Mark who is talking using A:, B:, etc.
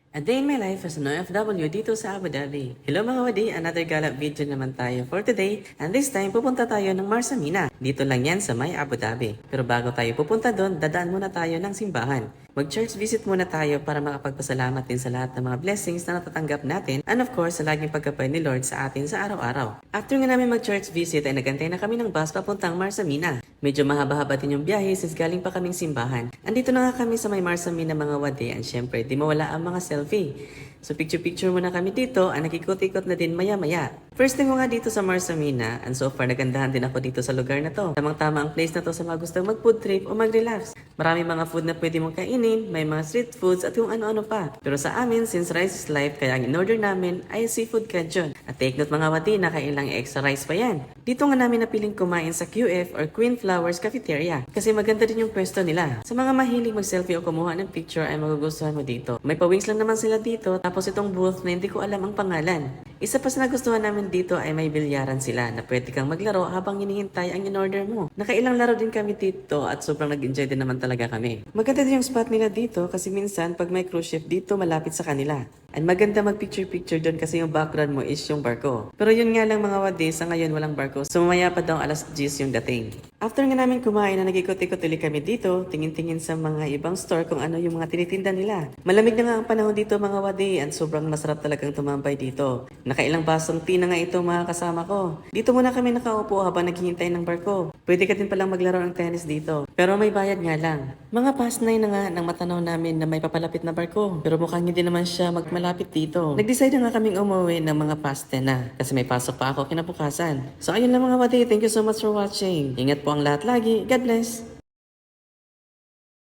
A: A day in my life as an OFW dito sa Abu Dhabi. Hello mga wadi, another galap video naman tayo for today. And this time, pupunta tayo ng Marsamina. Dito lang yan sa may Abu Dhabi. Pero bago tayo pupunta doon, dadaan muna tayo ng simbahan. Mag-church visit muna tayo para makapagpasalamat din sa lahat ng mga blessings na natatanggap natin and of course sa laging pagkabay ni Lord sa atin sa araw-araw. After nga namin mag-church visit ay nagantay na kami ng bus papuntang Marsamina. Medyo mahaba-haba din yung biyahe since galing pa kaming simbahan. Andito na nga kami sa may Marsamina mga wadi and syempre di mawala ang mga selfie. So picture-picture muna kami dito at nagikot-ikot na din maya-maya. First time ko nga dito sa Marsamina and so far nagandahan din ako dito sa lugar na to. Tamang-tama ang place na to sa mga gustong mag-food trip o mag-relax. Marami mga food na pwede mong kainin, may mga street foods at kung ano-ano pa. Pero sa amin, since rice is life, kaya ang in-order namin ay seafood canjon. At take note mga wati na kailang extra rice pa yan. Dito nga namin napiling kumain sa QF or Queen Flowers Cafeteria kasi maganda din yung pwesto nila. Sa mga mahilig mag-selfie o kumuha ng picture ay magugustuhan mo dito. May pawings lang naman sila dito tapos itong booth na hindi ko alam ang pangalan. Isa pa sa nagustuhan namin dito ay may bilyaran sila na pwede kang maglaro habang hinihintay ang in-order mo. Nakailang laro din kami dito at sobrang nag-enjoy din naman talaga kami. Maganda din yung spot nila dito kasi minsan pag may cruise ship dito malapit sa kanila. And maganda mag-picture-picture doon kasi yung background mo is yung barko. Pero yun nga lang mga wadi, sa ngayon walang barko. So mamaya pa daw alas 10 yung dating. After nga namin kumain na nag-ikot-ikot ulit kami dito, tingin-tingin sa mga ibang store kung ano yung mga tinitinda nila. Malamig na nga ang panahon dito mga wadi and sobrang masarap talagang tumambay dito. Nakailang basong tea na nga ito mga kasama ko. Dito muna kami nakaupo habang naghihintay ng barko. Pwede ka din palang maglaro ng tennis dito. Pero may bayad nga lang. Mga past 9 na nga nang matanaw namin na may papalapit na barko. Pero mukhang hindi naman siya malapit dito. Nag-decide na nga kaming umuwi ng mga past 10 na kasi may pasok pa ako kinabukasan. So ayun lang mga wadi, thank you so much for watching. Ingat po ang lahat lagi. God bless!